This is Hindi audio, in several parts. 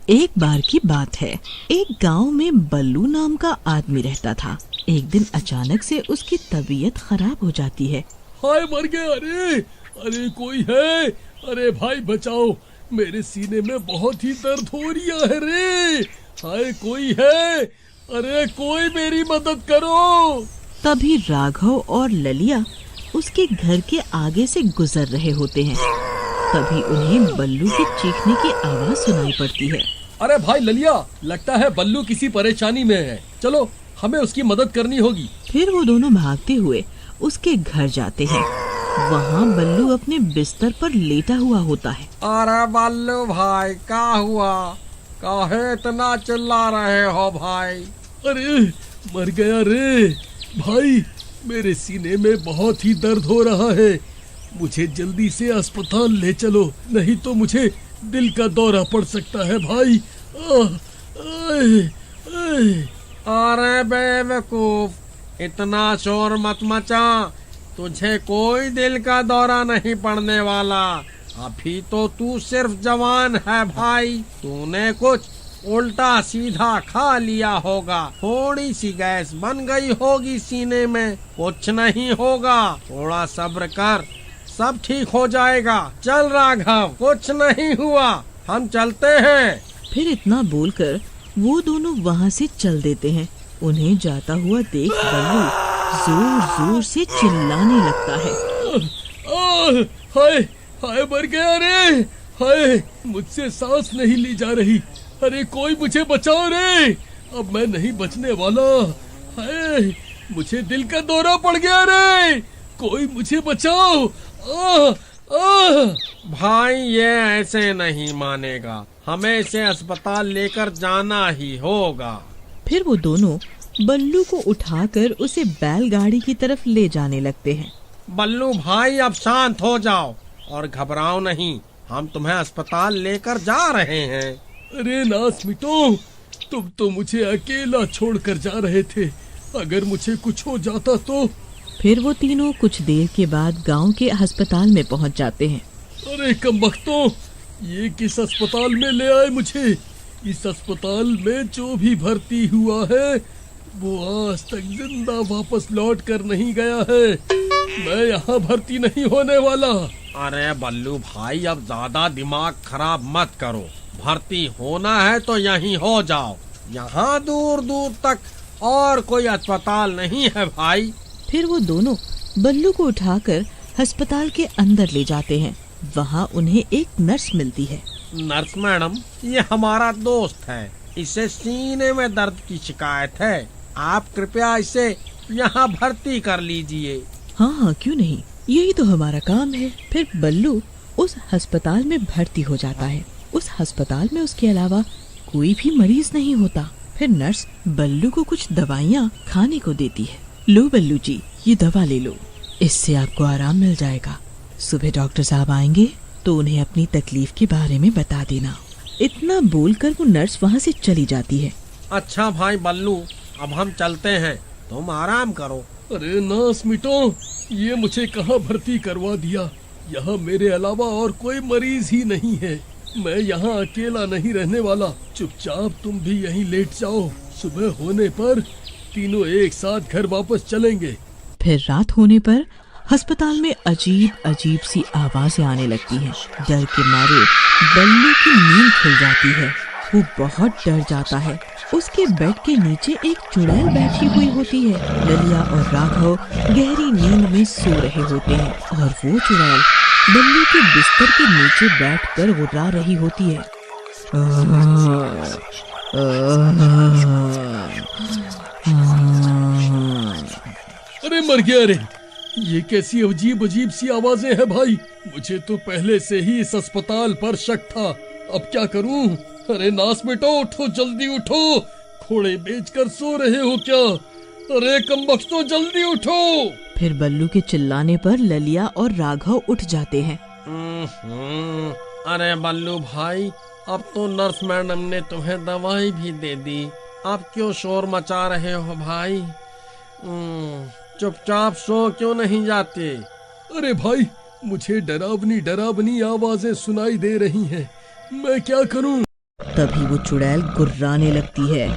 एक बार की बात है, एक गांव में बल्लू नाम का आदमी रहता था। एक दिन अचानक से उसकी तबीयत खराब हो जाती है। हाय मर गया। अरे अरे कोई है? अरे भाई बचाओ, मेरे सीने में बहुत ही दर्द हो रहा है रे। हाय कोई है? अरे कोई मेरी मदद करो। तभी राघव और ललिया उसके घर के आगे से गुजर रहे होते हैं। तभी उन्हें बल्लू के चीखने की आवाज सुनाई पड़ती है। अरे भाई ललिया, लगता है बल्लू किसी परेशानी में है। चलो हमें उसकी मदद करनी होगी। फिर वो दोनों भागते हुए उसके घर जाते हैं। वहाँ बल्लू अपने बिस्तर पर लेटा हुआ होता है। अरे बल्लू भाई, क्या हुआ? काहे इतना चिल्ला रहे हो भाई? अरे मर गया रे भाई, मेरे सीने में बहुत ही दर्द हो रहा है। मुझे जल्दी से अस्पताल ले चलो, नहीं तो मुझे दिल का दौरा पड़ सकता है भाई। अरे बेवकूफ, इतना शोर मत मचा। तुझे कोई दिल का दौरा नहीं पड़ने वाला। अभी तो तू सिर्फ जवान है भाई। तूने कुछ उल्टा सीधा खा लिया होगा, थोड़ी सी गैस बन गई होगी सीने में। कुछ नहीं होगा, थोड़ा सब्र कर, सब ठीक हो जाएगा। चल राघव, कुछ नहीं हुआ, हम चलते हैं। फिर इतना बोलकर वो दोनों वहाँ से चल देते हैं। उन्हें जाता हुआ देख बल्लू जोर जोर से चिल्लाने लगता है। हाय हाय मर गया रे। हाय मुझसे सांस नहीं ली जा रही। अरे कोई मुझे बचाओ रे, अब मैं नहीं बचने वाला। हाय मुझे दिल का दौरा पड़ गया रे, कोई मुझे बचाओ। भाई ये ऐसे नहीं मानेगा, हमें इसे अस्पताल लेकर जाना ही होगा। फिर वो दोनों बल्लू को उठाकर उसे बैलगाड़ी की तरफ ले जाने लगते हैं। बल्लू भाई अब शांत हो जाओ और घबराओ नहीं, हम तुम्हें अस्पताल लेकर जा रहे हैं। अरे नास मिटो, तुम तो मुझे अकेला छोड़कर जा रहे थे। अगर मुझे कुछ हो जाता तो? फिर वो तीनों कुछ देर के बाद गांव के अस्पताल में पहुंच जाते हैं। अरे कमबख्तों, ये किस अस्पताल में ले आए मुझे? इस अस्पताल में जो भी भर्ती हुआ है वो आज तक जिंदा वापस लौट कर नहीं गया है। मैं यहाँ भर्ती नहीं होने वाला। अरे बल्लू भाई, अब ज्यादा दिमाग खराब मत करो। भर्ती होना है तो यहीं हो जाओ, यहाँ दूर दूर तक और कोई अस्पताल नहीं है भाई। फिर वो दोनों बल्लू को उठाकर अस्पताल के अंदर ले जाते हैं। वहाँ उन्हें एक नर्स मिलती है। नर्स मैडम, ये हमारा दोस्त है, इसे सीने में दर्द की शिकायत है। आप कृपया इसे यहाँ भर्ती कर लीजिए। हाँ हाँ, क्यों नहीं, यही तो हमारा काम है। फिर बल्लू उस अस्पताल में भर्ती हो जाता है। उस अस्पताल में उसके अलावा कोई भी मरीज नहीं होता। फिर नर्स बल्लू को कुछ दवाइयाँ खाने को देती है। लो बल्लू जी, ये दवा ले लो, इससे आपको आराम मिल जाएगा। सुबह डॉक्टर साहब आएंगे तो उन्हें अपनी तकलीफ के बारे में बता देना। इतना बोलकर वो नर्स वहाँ से चली जाती है। अच्छा भाई बल्लू, अब हम चलते हैं, तुम आराम करो। अरे नास मिटो, ये मुझे कहाँ भर्ती करवा दिया? यहाँ मेरे अलावा और कोई मरीज ही नहीं है। मैं यहाँ अकेला नहीं रहने वाला। चुपचाप तुम भी यहीं लेट जाओ, सुबह होने पर तीनों एक साथ घर वापस चलेंगे। फिर रात होने पर अस्पताल में अजीब अजीब सी आवाजें आने लगती हैं। डर के मारे बल्लू की नींद खुल जाती है। वो बहुत डर जाता है। उसके बेड के नीचे एक चुड़ैल बैठी हुई होती है। ललिया और राघव गहरी नींद में सो रहे होते हैं और वो चुड़ैल बल्लू के बिस्तर के नीचे बैठकर गुर्रा रही होती है। अरे मर गया रे, ये कैसी अजीब अजीब सी आवाजें हैं भाई? मुझे तो पहले से ही इस अस्पताल पर शक था, अब क्या करूं? अरे नास बेटो, उठो, जल्दी उठो, घोड़े बेचकर सो रहे हो क्या? अरे कमबख्तों, जल्दी उठो। फिर बल्लू के चिल्लाने पर ललिया और राघव उठ जाते हैं। अरे बल्लू भाई, अब तो नर्स मैडम ने तुम्हें दवाई भी दे दी, अब क्यों शोर मचा रहे हो भाई? चुपचाप सो क्यों नहीं जाते? अरे भाई, मुझे डरावनी डरावनी आवाजें सुनाई दे रही हैं, मैं क्या करूं? तभी वो चुड़ैल गुर्राने लगती है।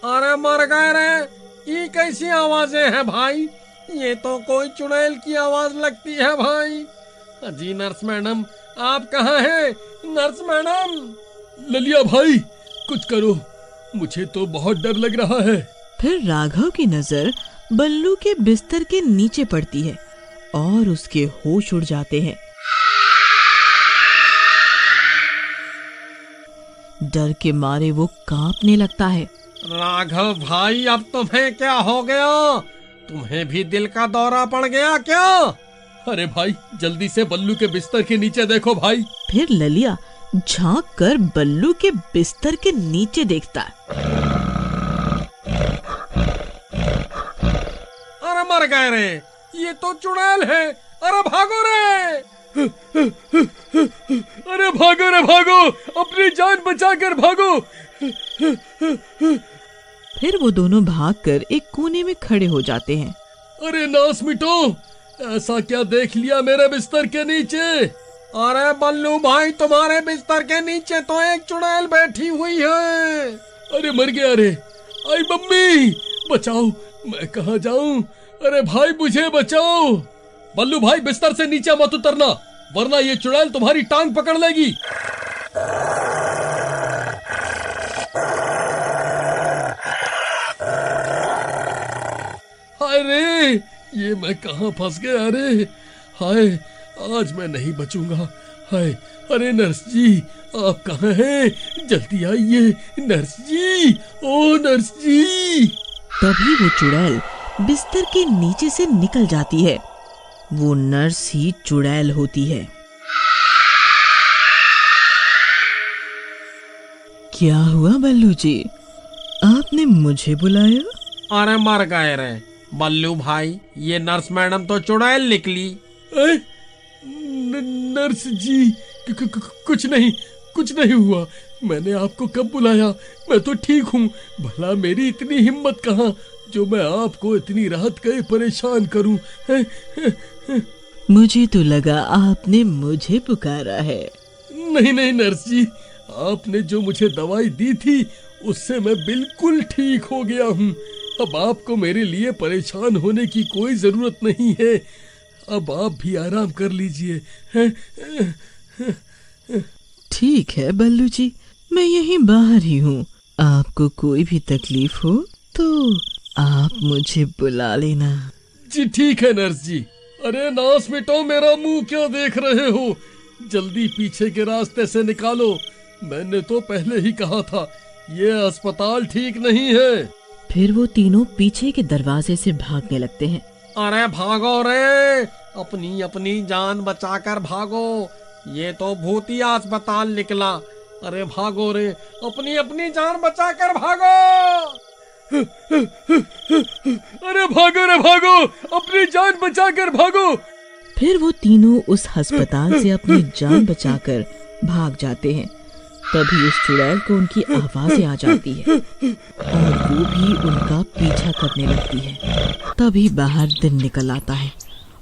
अरे मर गए रे, ये कैसी आवाजें हैं भाई? ये तो कोई चुड़ैल की आवाज लगती है भाई। जी नर्स मैडम, आप कहाँ हैं? Nurse madam. ललिया भाई, कुछ करो, मुझे तो बहुत डर लग रहा है। फिर राघव की नजर बल्लू के बिस्तर के नीचे पड़ती है और उसके होश उड़ जाते हैं। डर के मारे वो कांपने लगता है। राघव भाई, अब तुम्हें क्या हो गया? तुम्हें भी दिल का दौरा पड़ गया क्या? अरे भाई, जल्दी से बल्लू के बिस्तर के नीचे देखो भाई। फिर ललिया झांक कर बल्लू के बिस्तर के नीचे देखता है। अरे मर गए रे, ये तो चुड़ैल है। अरे भागो रे! अरे भागो रे भागो, अपनी जान बचाकर भागो। फिर वो दोनों भागकर एक कोने में खड़े हो जाते हैं। अरे नास मिटो, ऐसा क्या देख लिया मेरे बिस्तर के नीचे? अरे बल्लू भाई, तुम्हारे बिस्तर के नीचे तो एक चुड़ैल बैठी हुई है। अरे मर गया रे। आई मम्मी, बचाओ, मैं कहाँ जाऊं? अरे भाई, मुझे बचाओ। बल्लू भाई, बिस्तर से नीचे मत उतरना, वरना ये चुड़ैल तुम्हारी टांग पकड़ लेगी। हाय रे, ये मैं कहाँ फंस गया रे। हाय, आज मैं नहीं बचूंगा। हाय, अरे नर्स जी, आप कहाँ हैं? जल्दी आइए नर्स जी, ओ नर्स जी। तभी वो चुड़ैल बिस्तर के नीचे से निकल जाती है। वो नर्स ही चुड़ैल होती है। क्या हुआ बल्लू जी, आपने मुझे बुलाया? अरे मर गए रे बल्लू भाई, ये नर्स मैडम तो चुड़ैल निकली। नर्स जी, कुछ नहीं हुआ। मैंने आपको कब बुलाया? मैं तो ठीक हूँ। भला मेरी इतनी हिम्मत कहाँ जो मैं आपको इतनी रात गए परेशान करूं। मुझे तो लगा आपने मुझे पुकारा है। नहीं नर्स जी, आपने जो मुझे दवाई दी थी उससे मैं बिल्कुल ठीक हो गया हूँ। अब आपको मेरे लिए परेशान होने की कोई जरूरत नहीं है। अब आप भी आराम कर लीजिए। ठीक है बल्लू जी, मैं यहीं बाहर ही हूँ। आपको कोई भी तकलीफ हो तो आप मुझे बुला लेना। जी ठीक है नर्स जी। अरे नास मिटो, मेरा मुंह क्यों देख रहे हो? जल्दी पीछे के रास्ते से निकालो। मैंने तो पहले ही कहा था, ये अस्पताल ठीक नहीं है। फिर वो तीनों पीछे के दरवाजे से भागने लगते हैं। अरे भागो रे, अपनी अपनी जान बचाकर भागो। ये तो भूतिया अस्पताल निकला। अरे भागो रे, अपनी अपनी जान बचाकर भागो। अरे भागो रे भागो, अपनी जान बचाकर भागो। फिर वो तीनों उस अस्पताल से अपनी जान बचाकर भाग जाते हैं। तभी उस चुड़ैल को उनकी आवाजें आ जाती है और वो भी उनका पीछा करने लगती है। तभी बाहर दिन निकल आता है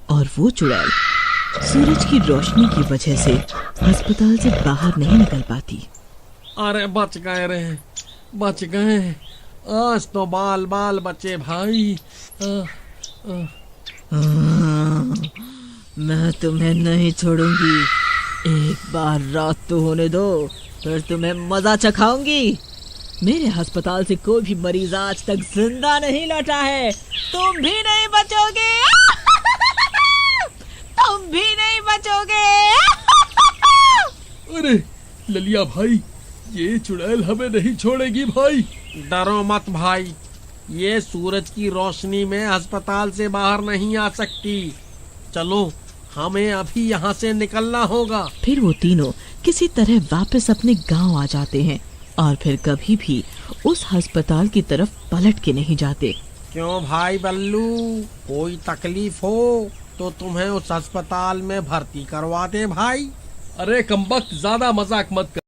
और वो चुड़ैल सूरज की रोशनी की वजह से अस्पताल से बाहर नहीं निकल पाती। अरे बच गए रे, बच गए। आज तो बाल बाल बचे भाई। मैं तुम्हें नहीं छोड़ूंगी। एक बार रात तो होने दो, फिर तुम्हें मजा चखाऊंगी। मेरे अस्पताल से कोई भी मरीज आज तक जिंदा नहीं लौटा है। तुम भी नहीं बचोगे। तुम भी नहीं बचोगे। अरे ललिया भाई, ये चुड़ैल हमें नहीं छोड़ेगी भाई। डरो मत भाई, ये सूरज की रोशनी में अस्पताल से बाहर नहीं आ सकती। चलो, हमें अभी यहाँ से निकलना होगा। फिर वो तीनों किसी तरह वापस अपने गांव आ जाते हैं और फिर कभी भी उस अस्पताल की तरफ पलट के नहीं जाते। क्यों भाई बल्लू, कोई तकलीफ हो तो तुम्हें उस अस्पताल में भर्ती करवा दे भाई। अरे कमबख्त, ज्यादा मजाक मत कर।